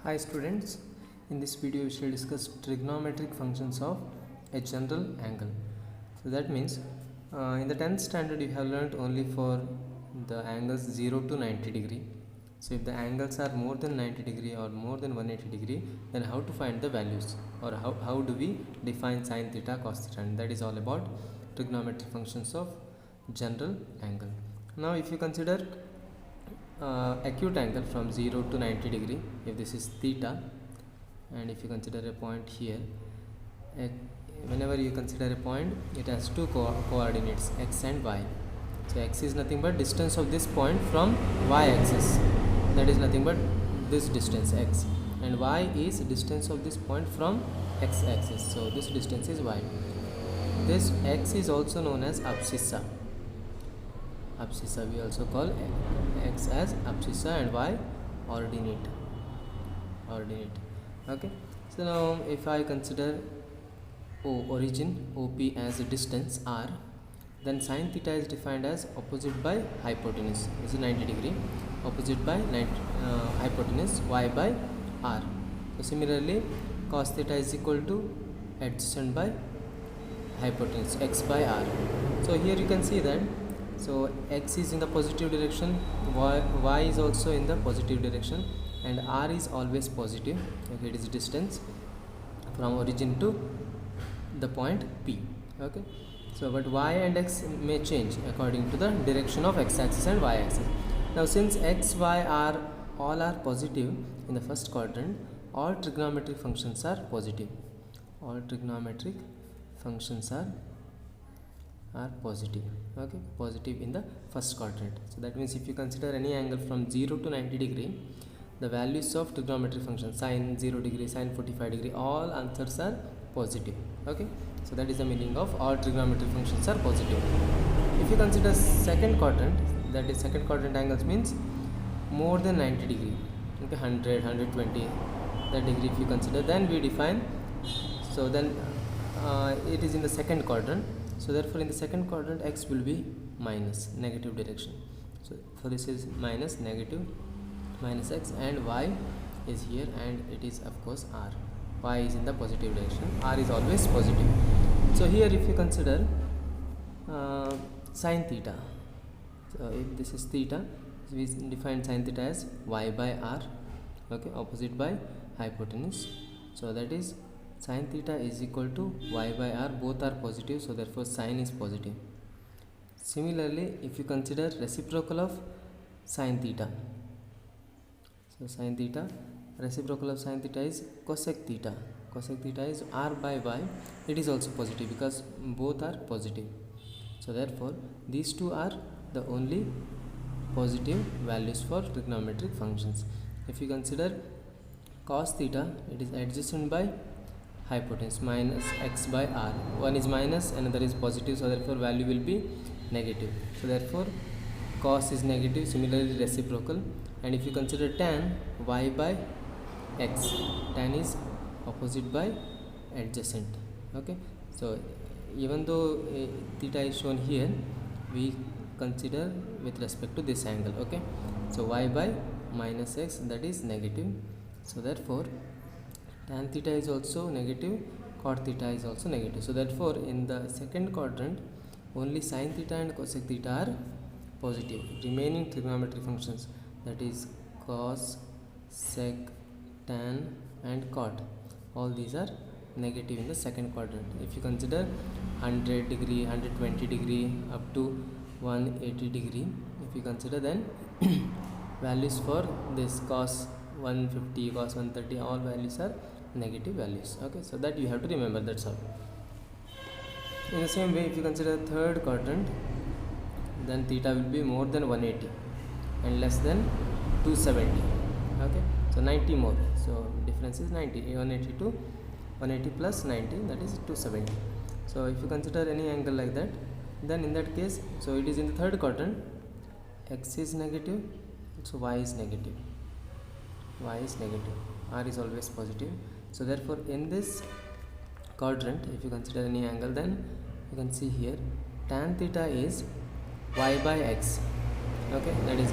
Hi students, in this video we shall discuss trigonometric functions of a general angle. So that means in the 10th standard you have learnt only for the angles 0 to 90 degree. So if the angles are more than 90 degree or more than 180 degree, then how to find the values, or how do we define sine theta, cos theta, and that is all about trigonometric functions of general angle. Now if you consider acute angle from 0 to 90 degree, if this is theta, and if you consider a point here, whenever you consider a point, it has two coordinates, x and y. So x is nothing but distance of this point from y axis, that is nothing but this distance x, and y is distance of this point from x axis, so this distance is y. This x is also known as abscissa. We also call x as abscissa and y ordinate. Okay, so now if I consider origin OP as a distance r, then sine theta is defined as opposite by hypotenuse. This is 90 degree, opposite by hypotenuse y by r. So similarly cos theta is equal to adjacent by hypotenuse x by r. So here you can see that, so x is in the positive direction, y is also in the positive direction, and r is always positive. Okay, it is distance from origin to the point P. Okay, so but y and x may change according to the direction of x axis and y axis. Now since x, y, r all are positive in the first quadrant, all trigonometric functions are positive. All trigonometric functions are positive. Okay, positive in the first quadrant. So that means if you consider any angle from 0 to 90 degree, the values of trigonometric functions, sine 0 degree, sine 45 degree, all answers are positive. Okay, so that is the meaning of all trigonometric functions are positive. If you consider second quadrant, that is second quadrant angles means more than 90 degree, okay, 100, 120 that degree if you consider, then we define, so then it is in the second quadrant. So therefore in the second quadrant x will be minus, negative direction. So this is minus, negative, minus x, and y is here, and it is of course r. Y is in the positive direction, r is always positive. So here if you consider sine theta, so if this is theta, we define sine theta as y by r, okay, opposite by hypotenuse. So that is sine theta is equal to y by r, both are positive, so therefore sine is positive. Similarly if you consider reciprocal of sine theta, so sine theta, reciprocal of sine theta is cosec theta. Cosec theta is r by y, it is also positive because both are positive. So therefore these two are the only positive values for trigonometric functions. If you consider cos theta, it is adjacent by hypotenuse, minus x by r. One is minus, another is positive, so therefore value will be negative. So therefore cos is negative, similarly reciprocal. And if you consider tan, y by x, tan is opposite by adjacent. Okay, so even though theta is shown here, we consider with respect to this angle. Okay, so y by minus x, that is negative. So therefore tan theta is also negative, cot theta is also negative. So therefore in the second quadrant only sine theta and cosec theta are positive. Remaining trigonometric functions, that is cos, sec, tan and cot, all these are negative in the second quadrant. If you consider 100 degree, 120 degree up to 180 degree, if you consider, then values for this cos 150, cos 130, all values are negative values. Okay, so that you have to remember, that's all. In the same way if you consider third quadrant, then theta will be more than 180 and less than 270. Okay, so 90 more, so difference is 90, 180 to 180 plus 90, that is 270. So if you consider any angle like that, then in that case, so it is in the third quadrant, x is negative, so y is negative, y is negative, r is always positive. So therefore in this quadrant if you consider any angle, then you can see here tan theta is y by x. Okay, that is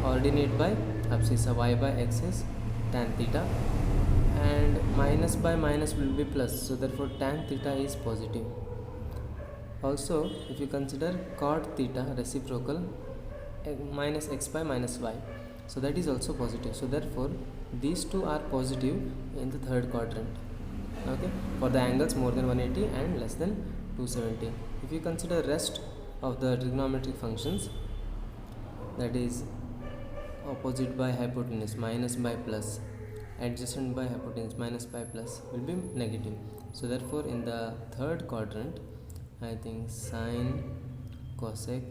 ordinate by abscissa, y by x is tan theta, and minus by minus will be plus, so therefore tan theta is positive. Also, if you consider cot theta reciprocal, minus x by minus y, so that is also positive. So therefore these two are positive in the third quadrant, okay, for the angles more than 180 and less than 270. If you consider rest of the trigonometric functions, that is opposite by hypotenuse minus by plus, adjacent by hypotenuse minus by plus, will be negative. So therefore in the third quadrant, I think sine, cosec,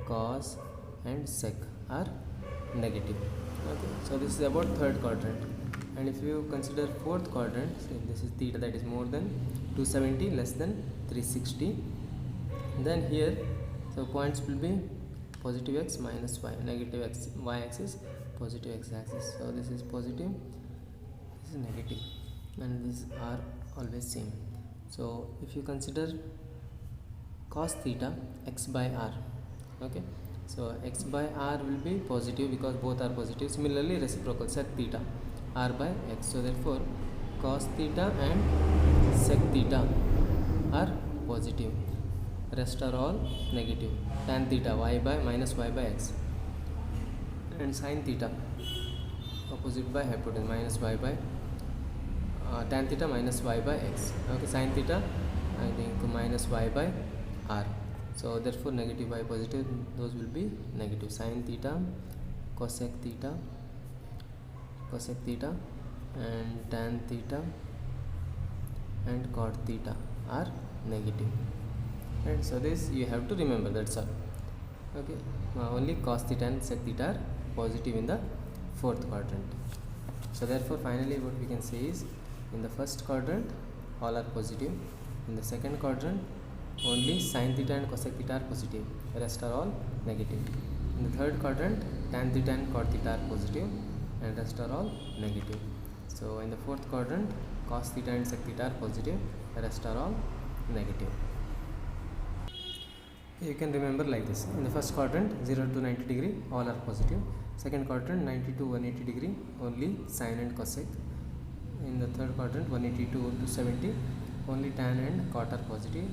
cos and sec are negative. Okay, so this is about third quadrant. And if you consider fourth quadrant, so this is theta, that is more than 270, less than 360, then here so points will be positive x minus y, negative x y axis, positive x axis. So this is positive, this is negative, and these are always same. So if you consider cos theta x by r, okay, so x by r will be positive because both are positive. Similarly reciprocal sec theta r by x, so therefore cos theta and sec theta are positive, rest are all negative. Tan theta y by minus y by x, and sin theta opposite by hypotenuse minus y by tan theta minus y by x, okay, sin theta I think minus y by r, so therefore negative y positive, those will be negative. Sin theta, cosec theta, and tan theta and cot theta are negative. Right, so this you have to remember, that's all. Okay, only cos theta and sec theta are positive in the fourth quadrant. So therefore finally what we can say is, in the first quadrant all are positive, in the second quadrant only sin theta and cosec theta are positive, rest are all negative. In the third quadrant tan theta and cot theta are positive and rest are all negative. So in the fourth quadrant cos theta and sec theta are positive, rest are all negative. You can remember like this: in the first quadrant 0 to 90 degree all are positive, second quadrant 90 to 180 degree only sin and cosec, in the third quadrant 180 to 270 only tan and cot are positive,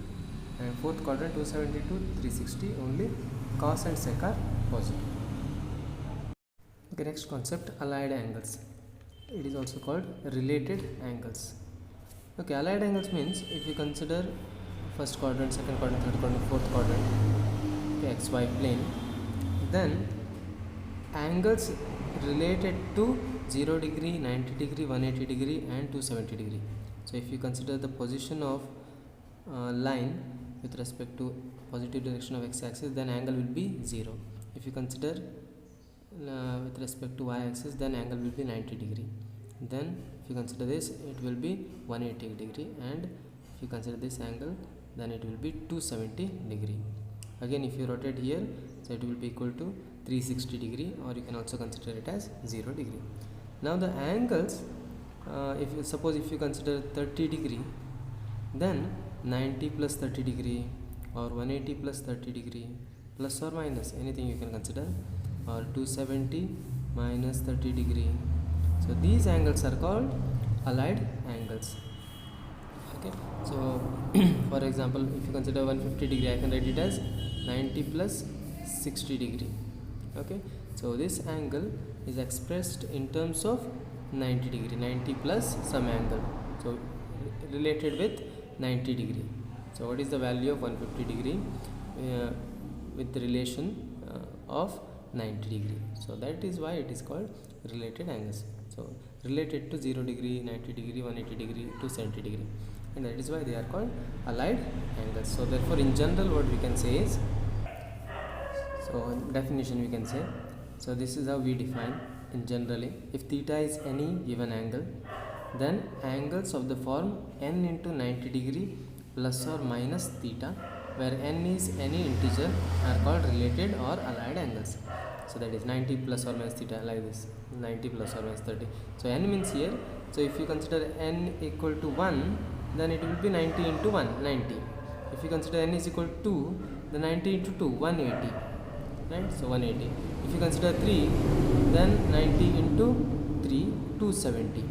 and fourth quadrant 270 to 360 only cos and sec are positive. Okay, next concept, allied angles. It is also called related angles. Okay, allied angles means if you consider first quadrant, second quadrant, third quadrant, fourth quadrant, okay, xy plane, then angles related to 0 degree, 90 degree, 180 degree and 270 degree. So if you consider the position of line with respect to positive direction of x-axis, then angle will be 0. If you consider with respect to y-axis, then angle will be 90 degree. Then if you consider this, it will be 180 degree, and if you consider this angle, then it will be 270 degree. Again, if you rotate here, so it will be equal to 360 degree, or you can also consider it as 0 degree. Now the angles, if you consider 30 degree, then 90 plus 30 degree or 180 plus 30 degree, plus or minus anything you can consider, or 270 minus 30 degree. So these angles are called allied angles. Okay, so for example, if you consider 150 degree, I can write it as 90 plus 60 degree. Okay, so this angle is expressed in terms of 90 degree, 90 plus some angle, so related with 90 degree. So what is the value of 150 degree with the relation of 90 degree? So that is why it is called related angles. So related to 0 degree, 90 degree, 180 degree, 270 degree, and that is why they are called allied angles. So therefore in general what we can say is, so definition we can say, so this is how we define in generally: if theta is any given angle, then angles of the form n into 90 degree plus or minus theta, where n is any integer, are called related or allied angles. So that is 90 plus or minus theta, like this, 90 plus or minus 30. So n means here, so if you consider n equal to 1, then it will be 90 into 1, 90. If you consider n is equal to 2, then 90 into 2, 180, right? So 180. If you consider 3, then 90 into 3, 270.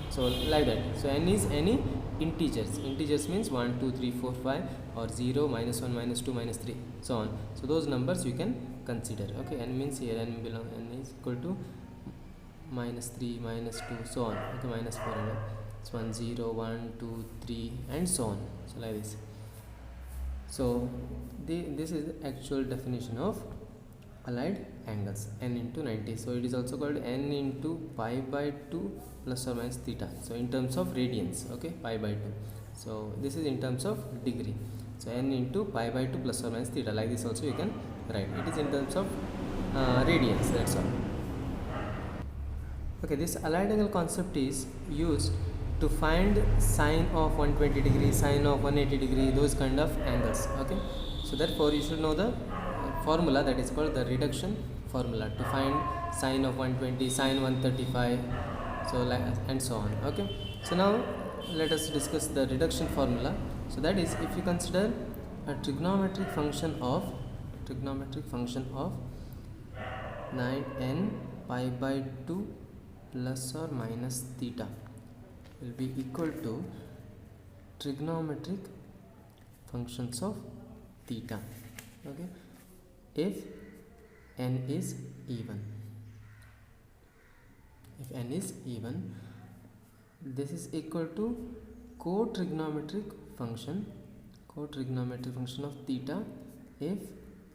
So like that. So n is any integers means 1 2 3 4 5 or 0 -1 -2 -3 so on. So those numbers you can consider. Okay, n means here n is equal to -3 -2 so on. Okay, -400. So 1 0 1 2 3 and so on. So like this. So this is the actual definition of allied angles, n into 90. So it is also called n into pi by 2 plus or minus theta. So in terms of radians, okay, pi by 2. So this is in terms of degree. So n into pi by 2 plus or minus theta. Like this also you can write. It is in terms of radians. That's all. Okay, this allied angle concept is used to find sine of 120 degree, sine of 180 degree, those kind of angles. Okay, so therefore you should know the formula, that is called the reduction formula, to find sine of 120, sine 135, so like and so on. Okay, so now let us discuss the reduction formula. So that is, if you consider a trigonometric function of 9n pi by 2 plus or minus theta will be equal to trigonometric functions of theta. Okay, if n is even. If n is even, this is equal to co-trigonometric function of theta if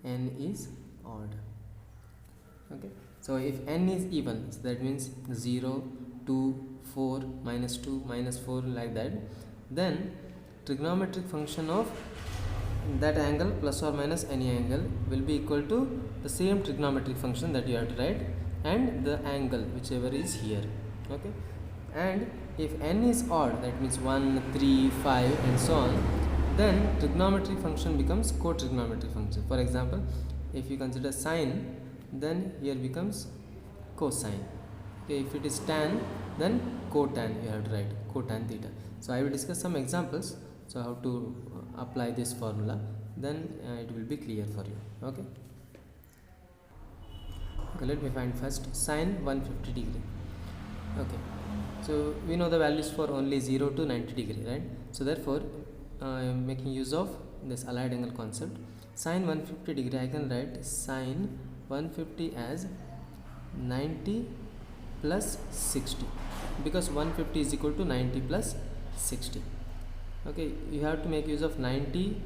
n is odd. Okay, so if n is even, so that means 0 2 4 -2 -4 like that, then trigonometric function of that angle plus or minus any angle will be equal to the same trigonometric function that you have to write and the angle whichever is here. Okay, and if n is odd, that means 1 3 5 and so on, then trigonometric function becomes co-trigonometric function. For example, if you consider sine, then here becomes cosine. Okay, if it is tan, then cotan you have to write, cotan theta. So I will discuss some examples, so how to apply this formula, then it will be clear for you. Okay, let me find first sine 150 degree. Okay, so we know the values for only 0 to 90 degree, right? So therefore I am making use of this allied angle concept. Sine 150 degree, I can write sine 150 as 90 plus 60, because 150 is equal to 90 plus 60. Okay, you have to make use of 90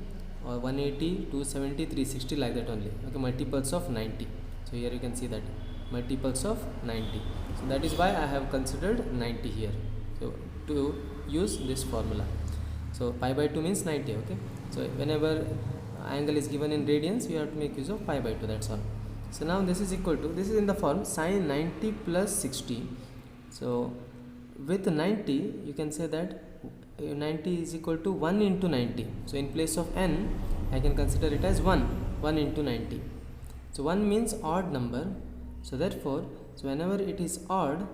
or 180, 270, 360 like that only. Okay, multiples of 90. So here you can see that multiples of 90. So that is why I have considered 90 here. So to use this formula. So pi by 2 means 90. Okay, so whenever angle is given in radians, you have to make use of pi by 2. That's all. So now this is equal to, this is in the form sine 90 plus 60. So with 90 you can say that 90 is equal to 1 into 90. So in place of n, I can consider it as 1 into 90. So 1 means odd number. So therefore, so whenever it is odd,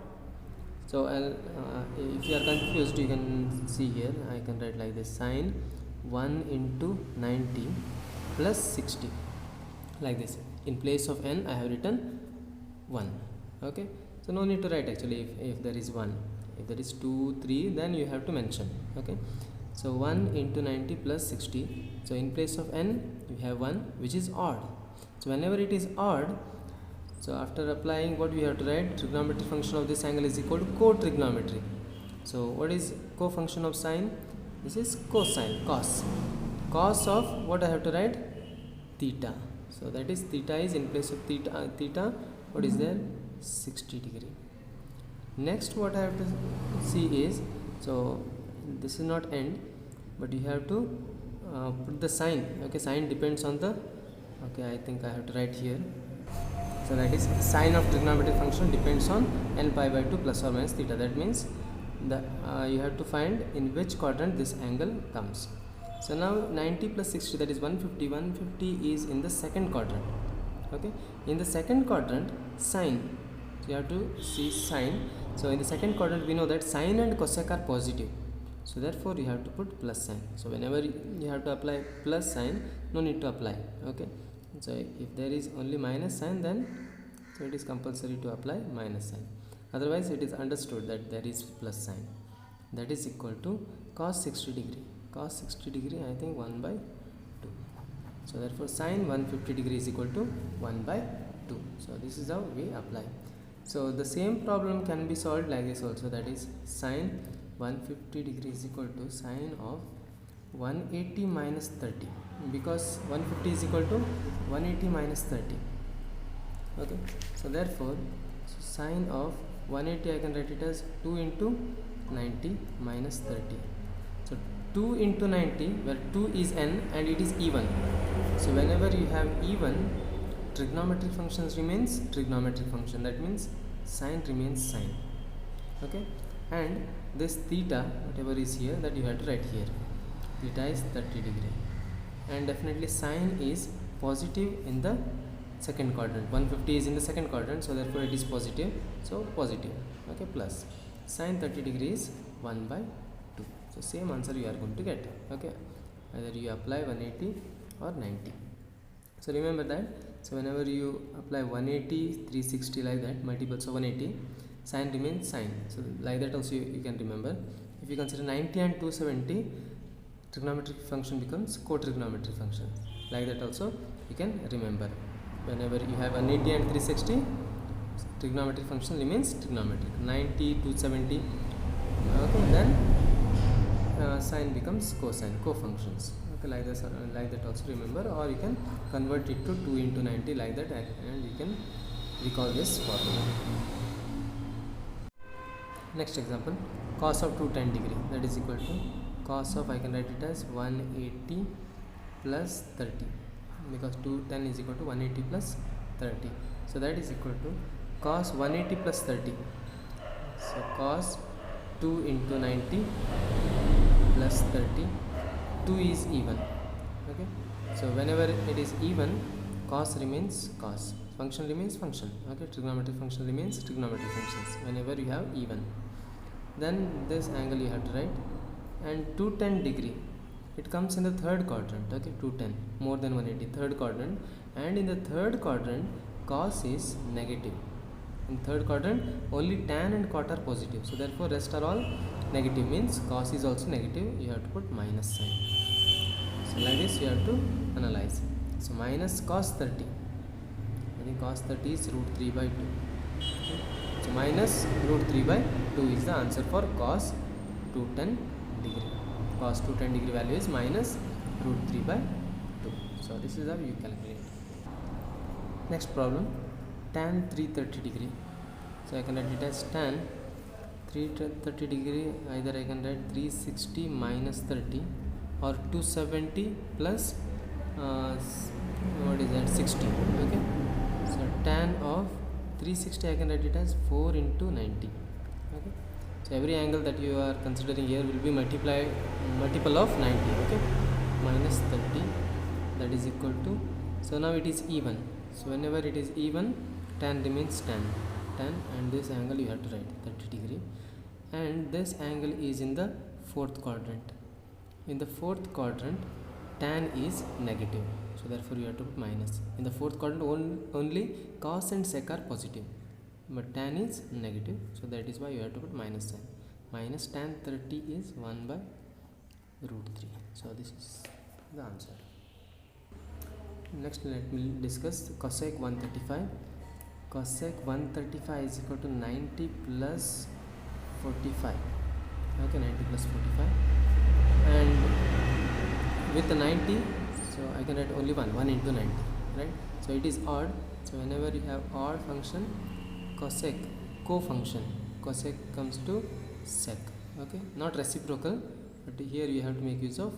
so if you are confused, you can see here, I can write like this, sine 1 into 90 plus 60 like this. In place of n, I have written 1. Okay, so no need to write actually if there is 1. If there is 2 3, then you have to mention. Okay, so 1 into 90 plus 60. So in place of n, you have 1 which is odd. So whenever it is odd, so after applying, what we have to write, trigonometric function of this angle is equal to co-trigonometry. So what is co-function of sine? This is cosine, cos of what I have to write, theta. So that is, theta is in place of theta, what is there, 60 degree. Next what I have to see is, so this is not end, but you have to put the sign. Okay, sign depends on the, okay, I think I have to write here. So that is, sine of trigonometric function depends on n pi by 2 plus or minus theta. That means the you have to find in which quadrant this angle comes. So now 90 plus 60, that is 150. 150 is in the second quadrant. Okay, in the second quadrant, sine. So you have to see sine. So in the second quadrant, we know that sine and cosec are positive. So therefore you have to put plus sign. So whenever you have to apply plus sign, no need to apply. Okay, so if there is only minus sign, then so it is compulsory to apply minus sign. otherwise it is understood that there is plus sign. That is equal to cos 60 degree. Cos 60 degree, I think 1 by 2. So therefore sin 150 degree is equal to 1 by 2. So this is how we apply. So the same problem can be solved like this also, that is sin 150 degree is equal to sin of 180 minus 30, because 150 is equal to 180 minus 30. Okay, so therefore sin of 180 I can write it as 2 into 90 minus 30. So 2 into 90, where 2 is n and it is even. So whenever you have even, trigonometric functions remains trigonometric function. That means sine remains sine. Okay, and this theta, whatever is here, that you have to write here. Theta is 30 degree, and definitely sine is positive in the second quadrant. 150 is in the second quadrant, so therefore it is positive. So positive. Okay, plus sine 30 degree is 1 by 2. So same answer you are going to get. Okay, either you apply 180 or 90. So remember that. So whenever you apply 180, 360 like that, multiples of 180, sine remains sine. So like that also you can remember. If you consider 90 and 270, trigonometric function becomes co-trigonometric function. Like that also you can remember. Whenever you have 180 and 360, trigonometric function remains trigonometric. 90, 270, okay, then sine becomes cosine, co-functions. Okay, like that also remember, or you can convert it to 2 into 90 like that, and you can recall this formula. Next example, cos of 210 degree, that is equal to cos of, I can write it as 180 plus 30, because 210 is equal to 180 plus 30. So that is equal to cos 180 plus 30. So cos 2 into 90 plus 30. 2 is even. Okay, so whenever it is even, cos remains cos, function remains function. Okay, trigonometric function remains trigonometric functions whenever you have even. Then this angle you have to write, and 210 degree, it comes in the third quadrant. Okay, 210 more than 180, third quadrant, and in the third quadrant cos is negative. In third quadrant only tan and cot are positive, so therefore rest are all negative, means cos is also negative. You have to put minus sign. So like this you have to analyze. So minus cos 30, I think cos 30 is root 3 by 2. Okay. So minus root 3 by 2 is the answer for cos 210 degree. Cos 210 degree value is minus root 3 by 2. So this is how you calculate. Next problem, tan 330 degree. So I can write it as tan 330 degree, either I can write 360 minus 30 or 270 plus what is that, 60. Okay, so tan of 360 I can write it as 4 into 90. Okay, so every angle that you are considering here will be multiple of 90. Okay, minus 30, that is equal to, so now it is even. So whenever it is even, tan remains tan, and this angle you have to write 30 degree, and this angle is in the fourth quadrant. In the fourth quadrant tan is negative, so therefore you have to put minus. In the fourth quadrant only cos and sec are positive, but tan is negative, so that is why you have to put minus sign. Minus tan 30 is 1 by root 3. So this is the answer. Next let me discuss cosec 135. Cosec 135 is equal to 90 plus 45. Okay, 90 plus 45, and with the 90, so I can write only 1 into 90, right? So it is odd, so whenever you have odd function, cosec co-function, cosec comes to sec. Okay, not reciprocal, but here you have to make use of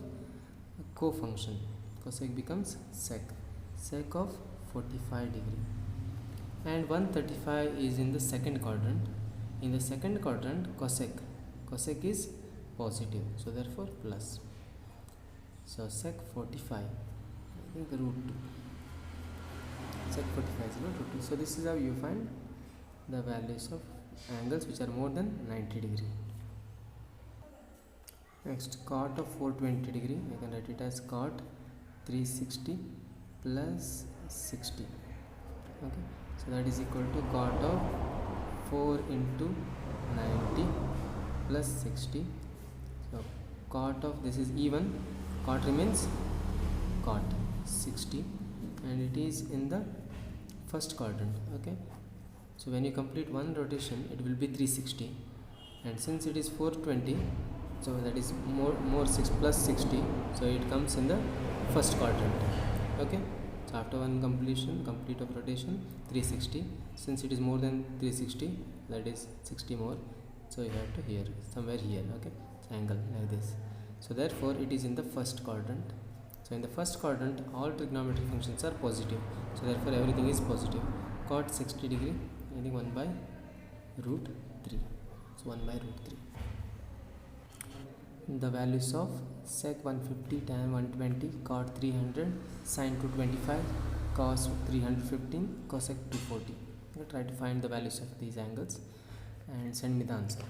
co-function. Cosec becomes sec of 45 degree, and 135 is in the second quadrant. In the second quadrant cosec is positive, so therefore plus. So sec 45, I think root 2. Sec 45 is root 2. So this is how you find the values of angles which are more than 90 degree. Next, cot of 420 degree, I can write it as cot 360 plus 60. Okay, so that is equal to cot of 4 into 90 plus 60. So cot of this is even, cot remains cot 60, and it is in the first quadrant. Okay, so when you complete one rotation it will be 360, and since it is 420, so that is more 6 plus 60, so it comes in the first quadrant. Okay, so after one complete of rotation 360, since it is more than 360, that is 60 more, so you have to here somewhere here. Okay, angle like this, so therefore it is in the first quadrant. So in the first quadrant all trigonometric functions are positive, so therefore everything is positive. Cot 60 degree, I think 1 by root 3, so 1 by root 3. The values of sec 150, tan 120, cot 300, sin 225, cos 315, cosec 240. Try to find the values of these angles and send me the answer.